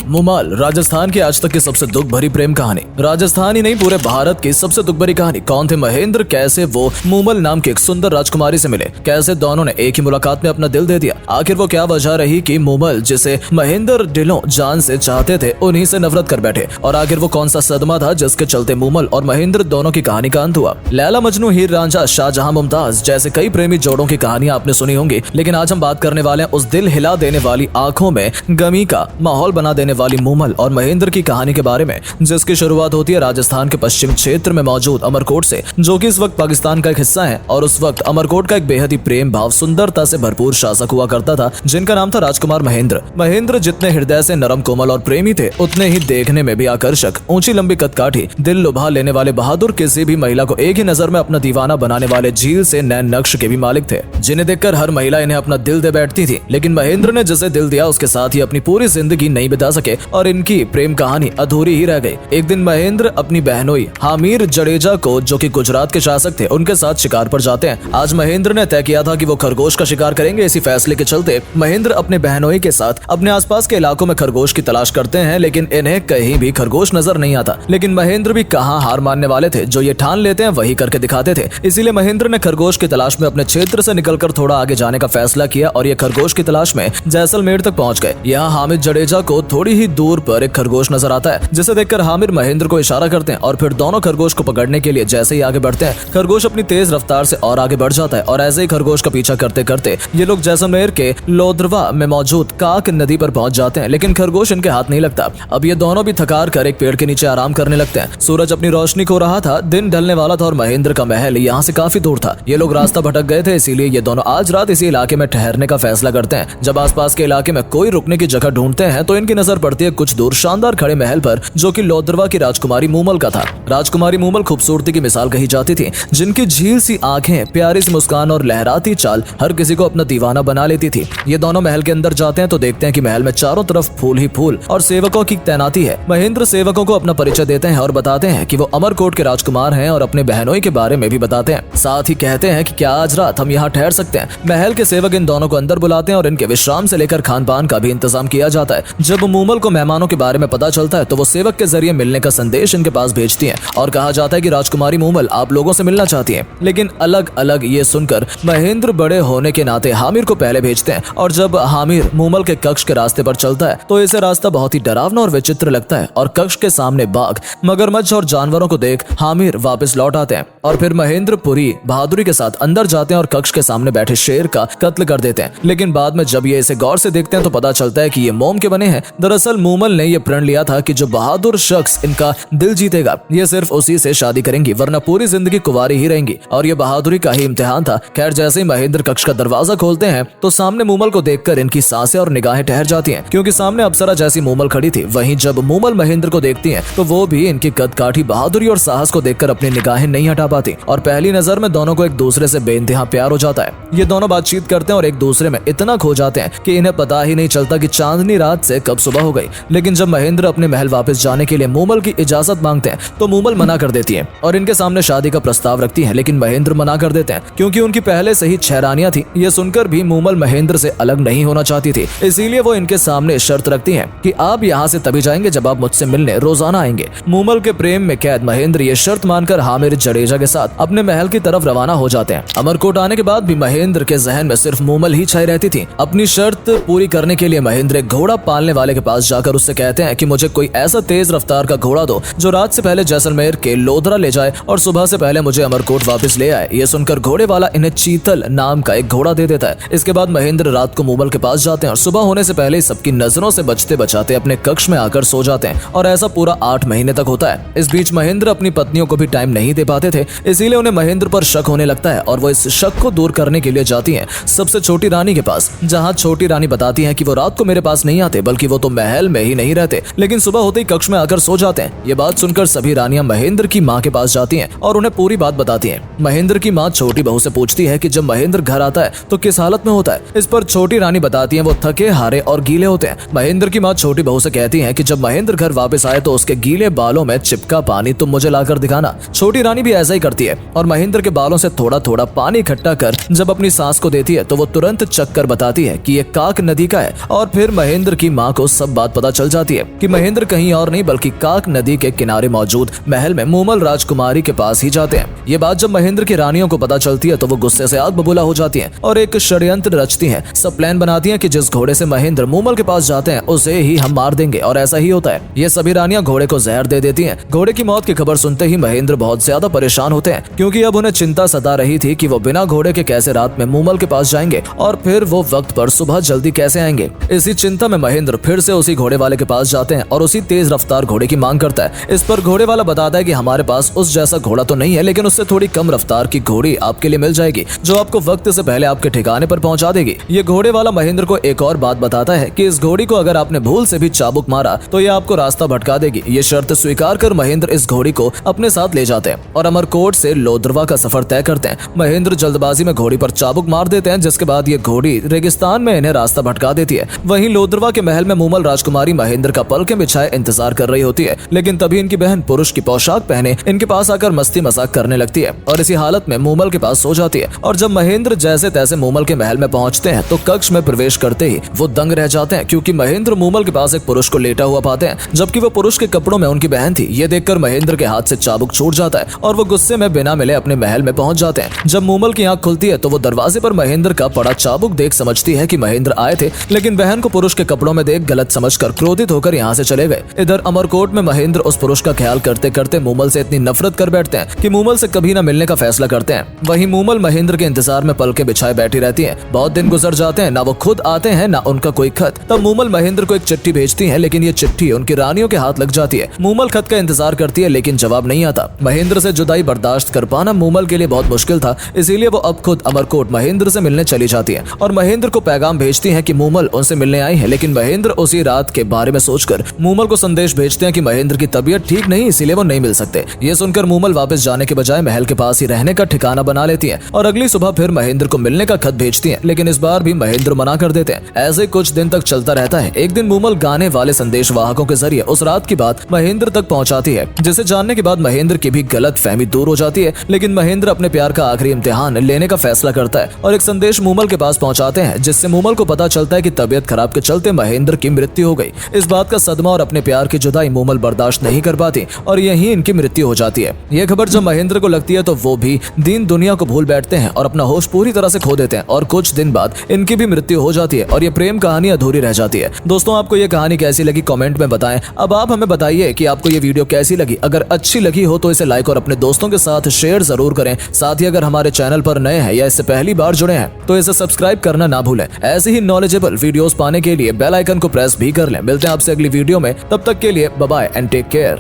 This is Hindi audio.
मुमाल राजस्थान की आज तक की सबसे दुख भरी प्रेम कहानी। राजस्थान ही नहीं पूरे भारत की सबसे दुख भरी कहानी। कौन थे महेंद्र, कैसे वो मुमल नाम की एक सुंदर राजकुमारी से मिले, कैसे दोनों ने एक ही मुलाकात में अपना दिल दे दिया। आखिर वो क्या वजह रही कि मुमल जिसे महेंद्र दिलों जान से चाहते थे उन्हीं से नफरत कर बैठे, और आखिर वो कौन सा सदमा था जिसके चलते मुमल और महेंद्र दोनों की कहानी का अंत हुआ। लैला मजनू, हीर रांझा, शाहजहां मुमताज जैसे कई प्रेमी जोड़ों की कहानियां आपने सुनी होंगी, लेकिन आज हम बात करने वाले हैं उस दिल हिला देने वाली, आंखों में गमी का माहौल बना देने वाली मुमल और महेंद्र की कहानी के बारे में, जिसकी शुरुआत होती है राजस्थान के पश्चिम क्षेत्र में मौजूद अमरकोट से, जो कि इस वक्त पाकिस्तान का एक हिस्सा है। और उस वक्त अमरकोट का एक बेहद ही प्रेम भाव, सुंदरता से भरपूर शासक हुआ करता था, जिनका नाम था राजकुमार महेंद्र। महेंद्र जितने हृदय से नरम, कोमल और प्रेमी थे, उतने ही देखने में भी आकर्षक, ऊंची लंबी कदकाठी, दिल लुभा लेने वाले बहादुर, किसी भी महिला को एक ही नजर में अपना दीवाना बनाने वाले झील से नैन नक्श के भी मालिक थे, जिन्हें देखकर हर महिला इन्हें अपना दिल दे बैठती थी। लेकिन महेंद्र ने जिसे दिल दिया उसके साथ ही अपनी पूरी जिंदगी नहीं बिता सके और इनकी प्रेम कहानी अधूरी ही रह गई। एक दिन महेंद्र अपनी बहनोई हामिर जडेजा को, जो कि गुजरात के शासक थे, उनके साथ शिकार पर जाते हैं। आज महेंद्र ने तय किया था कि वो खरगोश का शिकार करेंगे। इसी फैसले के चलते महेंद्र अपने बहनोई के साथ अपने आसपास के इलाकों में खरगोश की तलाश करते हैं, लेकिन इन्हें कहीं भी खरगोश नजर नहीं आता। लेकिन महेंद्र भी कहां हार मानने वाले थे, जो ये ठान लेते हैं वही करके दिखाते थे। इसीलिए महेंद्र ने खरगोश की तलाश में अपने क्षेत्र से निकलकर थोड़ा आगे जाने का फैसला किया और ये खरगोश की तलाश में जैसलमेर तक पहुंच गए। यहाँ हामिद जडेजा को थोड़ी ही दूर पर एक खरगोश नजर आता है, जिसे देखकर हामिर महेंद्र को इशारा करते हैं और फिर दोनों खरगोश को पकड़ने के लिए जैसे ही आगे बढ़ते हैं, खरगोश अपनी तेज रफ्तार से और आगे बढ़ जाता है। और ऐसे ही खरगोश का पीछा करते करते ये लोग जैसलमेर के लोधरवा में मौजूद काक नदी पर पहुंच जाते हैं, लेकिन खरगोश इनके हाथ नहीं लगता। अब ये दोनों भी थकार कर एक पेड़ के नीचे आराम करने लगते हैं। सूरज अपनी रोशनी खो रहा था, दिन ढलने वाला था और महेंद्र का महल यहाँ से काफी दूर था। ये लोग रास्ता भटक गए थे, इसीलिए ये दोनों आज रात इसी इलाके में ठहरने का फैसला करते हैं। जब आसपास के इलाके में कोई रुकने की जगह ढूंढते हैं तो इनकी नजर पड़ती है कुछ दूर शानदार खड़े महल पर, जो कि लोधरवा की राजकुमारी मुमल का था। राजकुमारी मुमल खूबसूरती की मिसाल कही जाती थी, जिनकी झील सी आंखें, प्यारी सी मुस्कान और लहराती चाल हर किसी को अपना दीवाना बना लेती थी। ये दोनों महल के अंदर जाते हैं तो देखते हैं कि महल में चारों तरफ फूल ही फूल और सेवकों की तैनाती है। महेंद्र सेवकों को अपना परिचय देते हैं और बताते हैं कि वो अमरकोट के राजकुमार हैं और अपने बहनोई के बारे में भी बताते हैं। साथ ही कहते हैं कि क्या आज रात हम यहाँ ठहर सकते हैं। महल के सेवक इन दोनों को अंदर बुलाते हैं और इनके विश्राम से लेकर खान पान का भी इंतजाम किया जाता है। जब मुमल को मेहमानों के बारे में पता चलता है तो वो सेवक के जरिए मिलने का संदेश इनके पास भेजती हैं और कहा जाता है कि राजकुमारी मुमल आप लोगों से मिलना चाहती हैं। लेकिन अलग अलग ये सुनकर महेंद्र बड़े होने के नाते हामिर को पहले भेजते हैं, और जब हामिर मुमल के कक्ष के रास्ते पर चलता है तो इसे रास्ता बहुत ही डरावना और विचित्र लगता है और कक्ष के सामने बाघ, मगरमच्छ और जानवरों को देख हामिर वापस लौट आते हैं और फिर महेंद्र पूरी बहादुरी के साथ अंदर जाते हैं और कक्ष के सामने बैठे शेर का कत्ल कर देते हैं। लेकिन बाद में जब ये इसे गौर से देखते हैं तो पता चलता है कि ये मोम के बने हैं। दरअसल मुमल ने यह प्रण लिया था कि जो बहादुर शख्स इनका दिल जीतेगा ये सिर्फ उसी से शादी करेंगी, वरना पूरी जिंदगी कुंवारी ही रहेंगी, और ये बहादुरी का ही इम्तिहान था। खैर, जैसे ही महेंद्र कक्ष का दरवाजा खोलते हैं तो सामने मुमल को देखकर इनकी सांसें और निगाहें ठहर जाती हैं, क्योंकि सामने अप्सरा जैसी मुमल खड़ी थी। वहीं जब मुमल महेंद्र को देखती हैं तो वो भी इनकी कदकाठी, बहादुरी और साहस को देखकर अपनी निगाहें नहीं हटा पाती और पहली नजर में दोनों को एक दूसरे से बेइंतहा प्यार हो जाता है। ये दोनों बातचीत करते हैं और एक दूसरे में इतना खो जाते हैं कि इन्हें पता ही नहीं चलता कि चांदनी रात से कब सुबह हो गई। लेकिन जब महेंद्र अपने महल वापस जाने के लिए मुमल की इजाजत मांगते हैं तो मुमल मना कर देती है और इनके सामने शादी का प्रस्ताव रखती है, लेकिन महेंद्र मना कर देते हैं क्योंकि उनकी पहले से ही 6 रानियां थी। ये सुनकर भी मुमल महेंद्र से अलग नहीं होना चाहती थी, इसीलिए वो इनके सामने शर्त रखती है कि आप यहाँ से तभी जाएंगे जब आप मुझसे मिलने रोजाना आएंगे। मुमल के प्रेम में कैद महेंद्र ये शर्त मानकर हामिर जडेजा के साथ अपने महल की तरफ रवाना हो जाते हैं। अमरकोट आने के बाद भी महेंद्र के जहन में सिर्फ मुमल ही छाई रहती थी। अपनी शर्त पूरी करने के लिए महेंद्र एक घोड़ा पालने वाले के पास जाकर उससे कहते हैं कि मुझे कोई ऐसा तेज रफ्तार का घोड़ा दो जो रात से पहले जैसलमेर के लोधरा ले जाए और सुबह से पहले मुझे अमरकोट वापस ले आए। ये सुनकर घोड़े वाला इन्हें चीतल नाम का एक घोड़ा दे देता है। इसके बाद महेंद्र रात को मुमल के पास जाते हैं और सुबह होने से पहले सबकी नजरों से बचते बचाते अपने कक्ष में आकर सो जाते हैं, और ऐसा पूरा 8 महीने तक होता है। इस बीच महेंद्र अपनी पत्नियों को भी टाइम नहीं दे पाते थे, इसीलिए उन्हें महेंद्र पर शक होने लगता है और वो इस शक को दूर करने के लिए जाती हैं सबसे छोटी रानी के पास, जहाँ छोटी रानी बताती है कि वो रात को मेरे पास नहीं आते, बल्कि वो तो महल में ही नहीं रहते, लेकिन सुबह होते ही कक्ष में आकर सो जाते हैं। ये बात सुनकर सभी रानियां महेंद्र की माँ के पास जाती हैं और उन्हें पूरी बात बताती हैं। महेंद्र की माँ छोटी बहू से पूछती है कि जब महेंद्र घर आता है तो किस हालत में होता है। इस पर छोटी रानी बताती है वो थके हारे और गीले होते हैं। महेंद्र की माँ छोटी बहू से कहती है कि जब महेंद्र घर वापस आए तो उसके गीले बालों में चिपका पानी तुम मुझे लाकर दिखाना। छोटी रानी भी ऐसा ही करती है और महेंद्र के बालों से थोड़ा थोड़ा पानी इकट्ठा कर जब अपनी सास को देती है तो वो तुरंत चक्कर बताती है कि ये काक नदी का है, और फिर महेंद्र की माँ को सब सब बात पता चल जाती है कि महेंद्र कहीं और नहीं बल्कि काक नदी के किनारे मौजूद महल में मूमल राजकुमारी के पास ही जाते हैं। ये बात जब महेंद्र की रानियों को पता चलती है तो वो गुस्से से आग बबूला हो जाती हैं और एक षड्यंत्र रचती हैं। सब प्लान बनाती हैं कि जिस घोड़े से महेंद्र मूमल के पास जाते हैं उसे ही हम मार देंगे और ऐसा ही होता है। ये सभी रानियां घोड़े को जहर दे देती हैं। घोड़े की मौत की खबर सुनते ही महेंद्र बहुत ज्यादा परेशान होते हैं क्योंकि अब उन्हें चिंता सता रही थी कि वो बिना घोड़े के कैसे रात में मूमल के पास जाएंगे और फिर वो वक्त पर सुबह जल्दी कैसे आएंगे। इसी चिंता में महेंद्र फिर से उसी घोड़े वाले के पास जाते हैं और उसी तेज रफ्तार घोड़े की मांग करता है। इस पर घोड़े वाला बताता है कि हमारे पास उस जैसा घोड़ा तो नहीं है लेकिन उससे थोड़ी कम रफ्तार की घोड़ी आपके लिए मिल जाएगी जो आपको वक्त से पहले आपके ठिकाने पर पहुंचा देगी। ये घोड़े वाला महेंद्र को एक और बात बताता है कि इस घोड़ी को अगर आपने भूल से भी चाबुक मारा तो ये आपको रास्ता भटका देगी। ये शर्त स्वीकार कर महेंद्र इस घोड़ी को अपने साथ ले जाते हैं और अमरकोट से लोदरवा का सफर तय करते हैं। महेंद्र जल्दबाजी में घोड़ी पर चाबुक मार देते हैं जिसके बाद ये घोड़ी रेगिस्तान में इन्हें रास्ता भटका देती है। वहीं लोदरवा के महल में मूमल राजकुमारी महेंद्र का पलकें बिछाए इंतजार कर रही होती है लेकिन तभी इनकी बहन पुरुष की पोशाक पहने इनके पास आकर मस्ती मजाक करने लगती है और इसी हालत में मूमल के पास सो जाती है। और जब महेंद्र जैसे तैसे मूमल के महल में पहुंचते हैं तो कक्ष में प्रवेश करते ही वो दंग रह जाते हैं क्योंकि महेंद्र मूमल के पास एक पुरुष को लेटा हुआ पाते हैं जबकि वो पुरुष के कपड़ों में उनकी बहन थी। ये देखकर महेंद्र के हाथ से चाबुक छूट जाता है और वो गुस्से में बिना मिले अपने महल में पहुंच जाते हैं। जब मूमल की आंख खुलती है तो वो दरवाजे पर महेंद्र का पड़ा चाबुक देख समझती है कि महेंद्र आए थे लेकिन बहन को पुरुष के कपड़ों में देख गलत समझकर क्रोधित होकर यहाँ से चले गए। इधर अमरकोट में महेंद्र उस पुरुष का ख्याल करते करते मूमल से इतनी नफरत कर बैठते हैं कि मूमल से कभी न मिलने का फैसला करते हैं। वहीं मूमल महेंद्र के इंतजार में पलके बिछाए बैठी रहती है। बहुत दिन गुजर जाते हैं, ना वो खुद आते हैं ना उनका कोई खत। तब मूमल महेंद्र को एक चिट्ठी भेजती है लेकिन ये चिट्ठी उनकी रानियों के हाथ लग जाती है। मूमल खत का इंतजार करती है लेकिन जवाब नहीं आता। महेंद्र से जुदाई बर्दाश्त कर पाना मूमल के लिए बहुत मुश्किल था, इसीलिए वो अब खुद अमरकोट महेंद्र से मिलने चली जाती है और महेंद्र को पैगाम भेजती है कि मूमल उनसे मिलने आई है। लेकिन महेंद्र उसी रात के बारे में सोचकर मूमल को संदेश भेजते हैं कि महेंद्र की तबीयत ठीक नहीं इसीलिए वो नहीं मिल सकते। ये सुनकर मूमल वापस जाने के बजाय महल के पास ही रहने का ठिकाना बना लेती है और अगली सुबह फिर महेंद्र को मिलने का खत भेजती है लेकिन इस बार भी महेंद्र मना कर देते हैं। ऐसे कुछ दिन तक चलता रहता है। एक दिन मूमल गाने वाले संदेश वाहकों के जरिए उस रात की बात महेंद्र तक पहुंचाती है जिसे जानने के बाद महेंद्र की भी गलत फहमी दूर हो जाती है। लेकिन महेंद्र अपने प्यार का आखिरी इम्तिहान लेने का फैसला करता है और एक संदेश मूमल के पास पहुंचाते हैं जिससे मूमल को पता चलता है कि तबीयत खराब के चलते महेंद्र की मृत्यु हो गई। इस बात का सदमा और अपने प्यार की जुदाई मूमल बर्दाश्त नहीं कर पाती और यहीं इनकी मृत्यु हो जाती है। यह खबर जब महेंद्र को लगती है तो वो भी दीन दुनिया को भूल बैठते हैं और अपना होश पूरी तरह से खो देते हैं और कुछ दिन बाद इनकी भी मृत्यु हो जाती है और ये प्रेम कहानी अधूरी रह जाती है। दोस्तों, आपको ये कहानी कैसी लगी कमेंट में बताएं। अब आप हमें बताइए कि आपको ये वीडियो कैसी लगी। अगर अच्छी लगी हो तो इसे लाइक और अपने दोस्तों के साथ शेयर जरूर करें। साथ ही अगर हमारे चैनल पर नए हैं या इससे पहली बार जुड़े हैं तो इसे सब्सक्राइब करना ना भूलें। ऐसे ही नॉलेजेबल वीडियोस पाने के लिए बेल आइकन को प्रेस भी कर लें। मिलते हैं आपसे अगली वीडियो में, तब तक के लिए bye bye and take care.